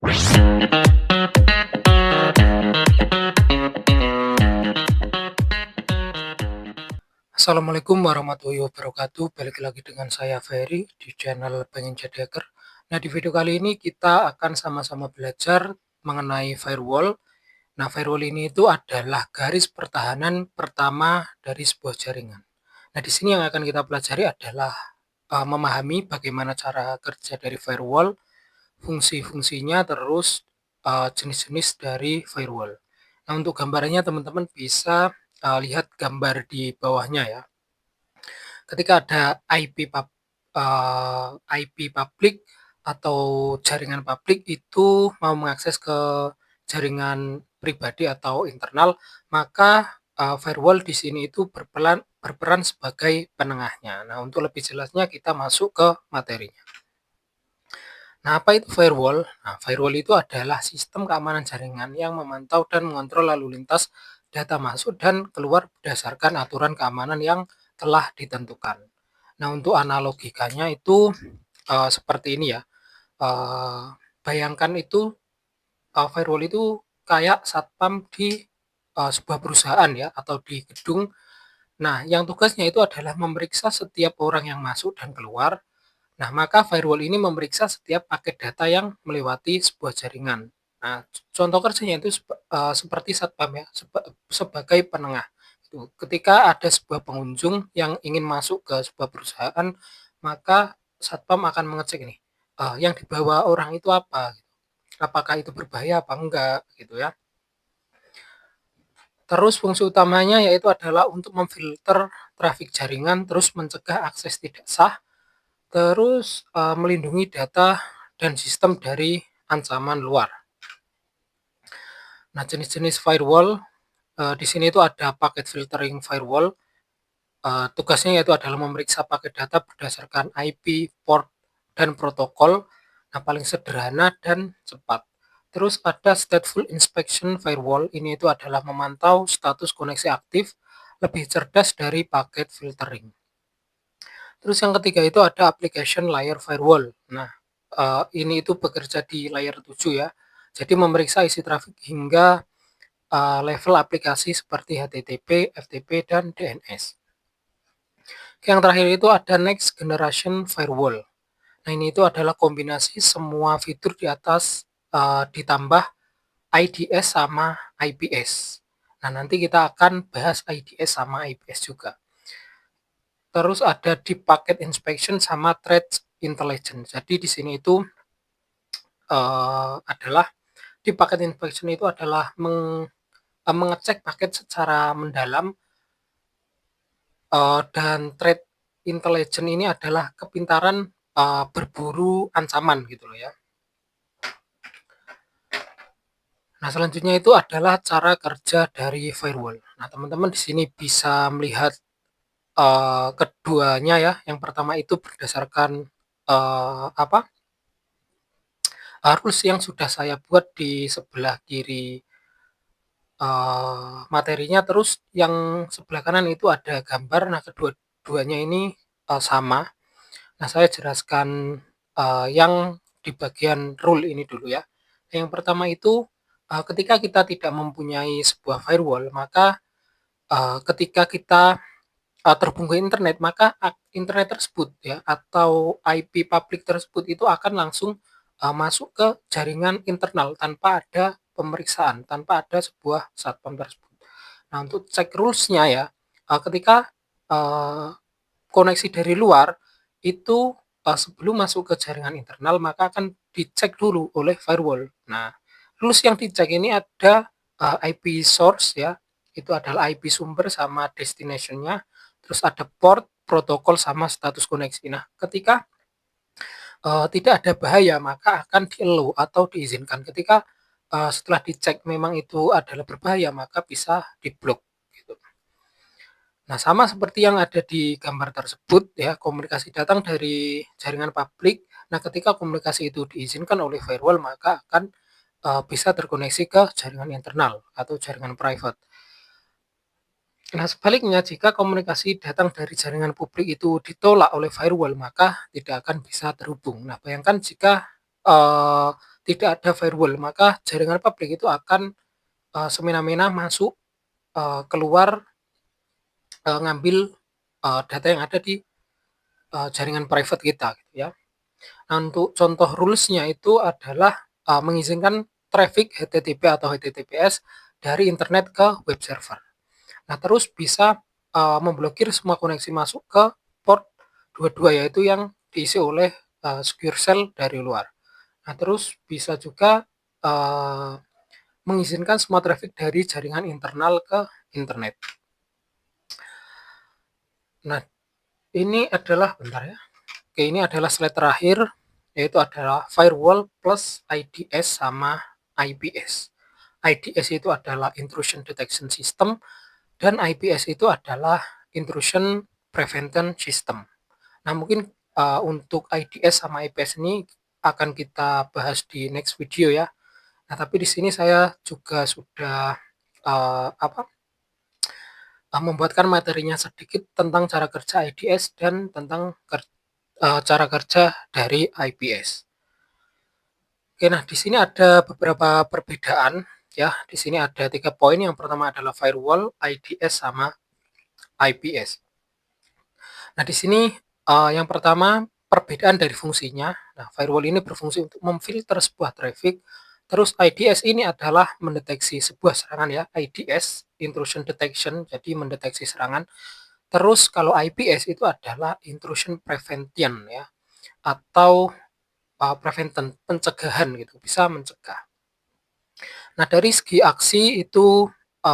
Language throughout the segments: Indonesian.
Assalamualaikum warahmatullahi wabarakatuh. Balik lagi dengan saya Ferry di channel Pengen Jadi Hacker. Nah, di video kali ini kita akan sama-sama belajar mengenai firewall. Nah, firewall ini itu adalah garis pertahanan pertama dari sebuah jaringan. Nah, di sini yang akan kita pelajari adalah memahami bagaimana cara kerja dari firewall, fungsi-fungsinya, terus jenis-jenis dari firewall. Nah, untuk gambarannya teman-teman bisa lihat gambar di bawahnya ya. Ketika ada IP publik atau jaringan publik itu mau mengakses ke jaringan pribadi atau internal, maka firewall di sini itu berperan sebagai penengahnya. Nah, untuk lebih jelasnya kita masuk ke materinya. Nah, apa itu firewall? Nah, firewall itu adalah sistem keamanan jaringan yang memantau dan mengontrol lalu lintas data masuk dan keluar berdasarkan aturan keamanan yang telah ditentukan. Nah, untuk analogikanya itu seperti ini ya. Eee, Bayangkan itu firewall itu kayak satpam di sebuah perusahaan ya atau di gedung. Nah, yang tugasnya itu adalah memeriksa setiap orang yang masuk dan keluar. Nah, maka firewall ini memeriksa setiap paket data yang melewati sebuah jaringan. Nah, contoh kerjanya itu seperti satpam ya, sebagai penengah. Gitu. Ketika ada sebuah pengunjung yang ingin masuk ke sebuah perusahaan, maka satpam akan mengecek ini, yang dibawa orang itu apa, gitu. Apakah itu berbahaya apa enggak, gitu ya. Terus fungsi utamanya yaitu adalah untuk memfilter trafik jaringan, terus mencegah akses tidak sah, terus, melindungi data dan sistem dari ancaman luar. Nah, jenis-jenis firewall, di sini itu ada packet filtering firewall, tugasnya yaitu adalah memeriksa paket data berdasarkan IP, port, dan protokol, nah paling sederhana dan cepat. Terus ada stateful inspection firewall, ini itu adalah memantau status koneksi aktif, lebih cerdas dari paket filtering. Terus yang ketiga itu ada application layer firewall. Nah, ini itu bekerja di layer 7 ya. Jadi memeriksa isi trafik hingga level aplikasi seperti HTTP, FTP, dan DNS. Yang terakhir itu ada next generation firewall. Nah, ini itu adalah kombinasi semua fitur di atas ditambah IDS sama IPS. Nah, nanti kita akan bahas IDS sama IPS juga. Terus ada deep packet inspection sama threat intelligence. Jadi di sini itu adalah deep packet inspection itu adalah mengecek paket secara mendalam, dan threat intelligence ini adalah kepintaran berburu ancaman gitu loh ya. Nah, selanjutnya itu adalah cara kerja dari firewall. Nah, teman-teman di sini bisa melihat keduanya ya. Yang pertama itu berdasarkan apa, rules yang sudah saya buat di sebelah kiri materinya, terus yang sebelah kanan itu ada gambar. Nah, kedua-duanya ini sama. Nah, saya jelaskan yang di bagian rule ini dulu ya. Yang pertama itu ketika kita tidak mempunyai sebuah firewall, maka ketika kita terhubung ke internet, maka internet tersebut ya atau IP publik tersebut itu akan langsung masuk ke jaringan internal tanpa ada pemeriksaan, tanpa ada sebuah satpam tersebut. Nah, untuk cek rules-nya ya, ketika eee, koneksi dari luar itu sebelum masuk ke jaringan internal, maka akan dicek dulu oleh firewall. Nah, rules yang dicek ini ada IP source ya, itu adalah IP sumber sama destination-nya, terus ada port, protokol, sama status koneksi. Nah, ketika tidak ada bahaya maka akan di-allow atau diizinkan. Ketika setelah dicek memang itu adalah berbahaya maka bisa diblok gitu. Nah, sama seperti yang ada di gambar tersebut ya, komunikasi datang dari jaringan publik. Nah, ketika komunikasi itu diizinkan oleh firewall maka akan bisa terkoneksi ke jaringan internal atau jaringan private. Nah, sebaliknya jika komunikasi datang dari jaringan publik itu ditolak oleh firewall, maka tidak akan bisa terhubung. Nah, bayangkan jika, eee, tidak ada firewall, maka jaringan publik itu akan semena-mena masuk, keluar, ngambil, data yang ada di, jaringan private kita gitu ya. Nah, untuk contoh rules-nya itu adalah, mengizinkan traffic HTTP atau HTTPS dari internet ke web server. Nah, terus bisa, memblokir semua koneksi masuk ke port 22 yaitu yang diisi oleh, secure shell dari luar. Nah, terus bisa juga, eee, mengizinkan semua traffic dari jaringan internal ke internet. Nah, ini adalah bentar ya, oke ini adalah slide terakhir, yaitu adalah firewall plus IDS sama IPS. IDS itu adalah intrusion detection system dan IPS itu adalah intrusion prevention system. Nah, mungkin, untuk IDS sama IPS ini akan kita bahas di next video ya. Nah, tapi di sini saya juga sudah, apa, membuatkan materinya sedikit tentang cara kerja IDS dan tentang cara kerja dari IPS. Oke, nah di sini ada beberapa perbedaan ya. Di sini ada 3 poin. Yang pertama adalah firewall, IDS, sama IPS. Nah, di sini, yang pertama perbedaan dari fungsinya. Nah, firewall ini berfungsi untuk memfilter sebuah traffic, terus IDS ini adalah mendeteksi sebuah serangan ya, IDS, intrusion detection, jadi mendeteksi serangan. Terus kalau IPS itu adalah intrusion prevention ya, atau, prevention, pencegahan gitu, bisa mencegah. Nah, dari segi aksi itu,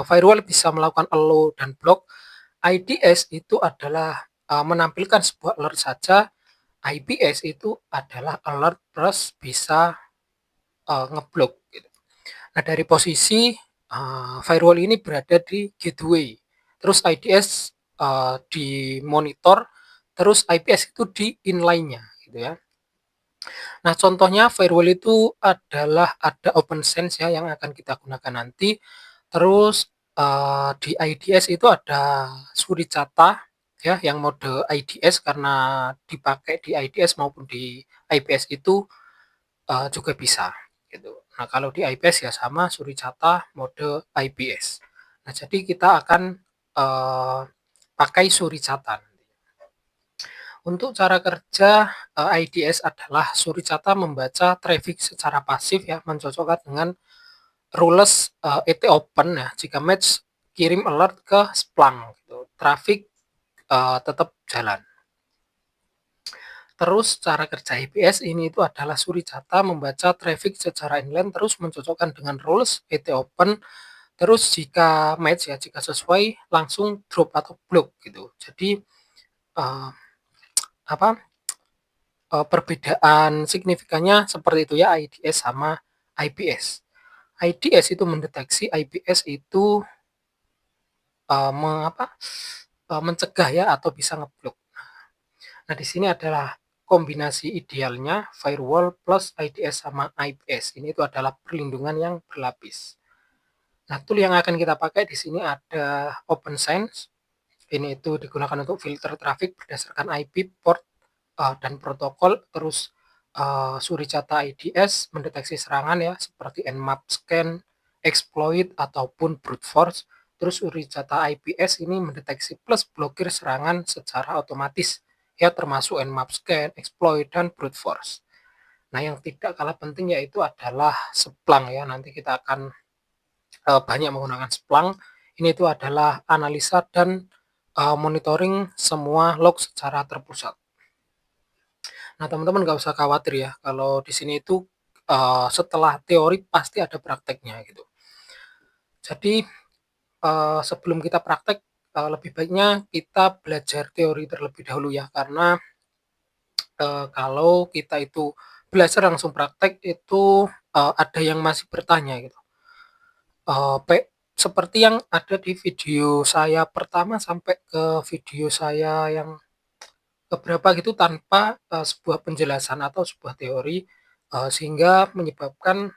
firewall bisa melakukan allow dan block. IDS itu adalah, menampilkan sebuah alert saja, IPS itu adalah alert plus bisa, ngeblok gitu. Nah, dari posisi, firewall ini berada di gateway, terus IDS, di monitor, terus IPS itu di inline-nya gitu ya. Nah, contohnya firewall itu adalah ada OpenSense ya yang akan kita gunakan nanti. Terus, di IDS itu ada Suricata ya yang mode IDS karena dipakai di IDS maupun di IPS itu, juga bisa gitu. Nah, kalau di IPS ya sama Suricata mode IPS. Nah, jadi kita akan, pakai Suricata. Untuk cara kerja, IDS adalah Suricata membaca traffic secara pasif ya, mencocokkan dengan rules, ET-open ya, jika match kirim alert ke Splunk gitu, traffic, tetap jalan. Terus cara kerja IPS ini itu adalah Suricata membaca traffic secara inline terus mencocokkan dengan rules ET-open, terus jika match ya, jika sesuai langsung drop atau block gitu. Jadi, eee, apa perbedaan signifikannya seperti itu ya IDS sama IPS. IDS itu mendeteksi, IPS itu, eee, me apa, mencegah ya atau bisa ngeblok. Nah, di sini adalah kombinasi idealnya firewall plus IDS sama IPS. Ini itu adalah perlindungan yang berlapis. Nah, tool yang akan kita pakai di sini ada OpenSense. Ini itu digunakan untuk filter traffic berdasarkan IP, port, dan protokol. Terus, Suricata IDS mendeteksi serangan ya seperti Nmap scan, exploit, ataupun brute force. Terus Suricata IPS ini mendeteksi plus blokir serangan secara otomatis ya termasuk Nmap scan, exploit, dan brute force. Nah, yang tidak kalah penting yaitu adalah Splunk ya. Nanti kita akan, banyak menggunakan Splunk. Ini itu adalah analisa dan, monitoring semua log secara terpusat. Nah, teman-teman nggak usah khawatir ya, kalau di sini itu, setelah teori pasti ada prakteknya gitu. Jadi, sebelum kita praktek, lebih baiknya kita belajar teori terlebih dahulu ya, karena, kalau kita itu belajar langsung praktek itu, ada yang masih bertanya gitu. Seperti yang ada di video saya pertama sampai ke video saya yang keberapa gitu tanpa, sebuah penjelasan atau sebuah teori, sehingga menyebabkan,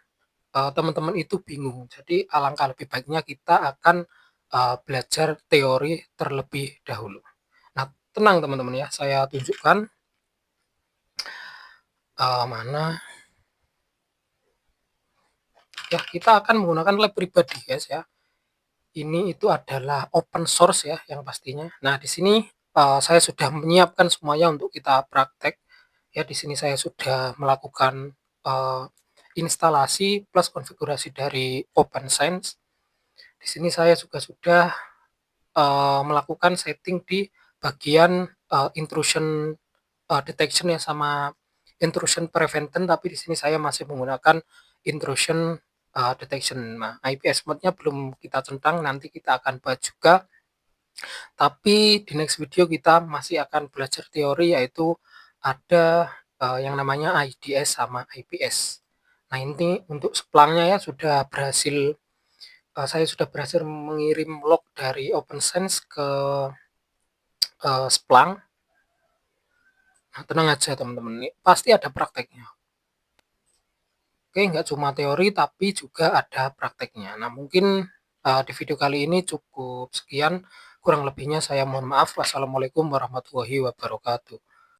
teman-teman itu bingung. Jadi alangkah lebih baiknya kita akan, belajar teori terlebih dahulu. Nah, tenang teman-teman ya, saya tunjukkan, mana ya kita akan menggunakan lab pribadi guys ya. Ini itu adalah open source ya yang pastinya. Nah, di sini saya sudah menyiapkan semuanya untuk kita praktek. Ya, di sini saya sudah melakukan instalasi plus konfigurasi dari OpenSense. Di sini saya juga sudah melakukan setting di bagian intrusion detection ya sama intrusion prevention, tapi di sini saya masih menggunakan intrusion detection. Nah, IPS mode-nya belum kita centang, nanti kita akan bahas juga. Tapi di next video kita masih akan belajar teori, yaitu ada yang namanya IDS sama IPS. Nah, ini untuk Splunk-nya ya saya sudah berhasil mengirim log dari OpenSense ke Splunk. Nah, tenang aja teman-teman, ini pasti ada prakteknya. Oke, nggak cuma teori tapi juga ada prakteknya. Nah, mungkin di video kali ini cukup sekian. Kurang lebihnya saya mohon maaf. Wassalamualaikum warahmatullahi wabarakatuh.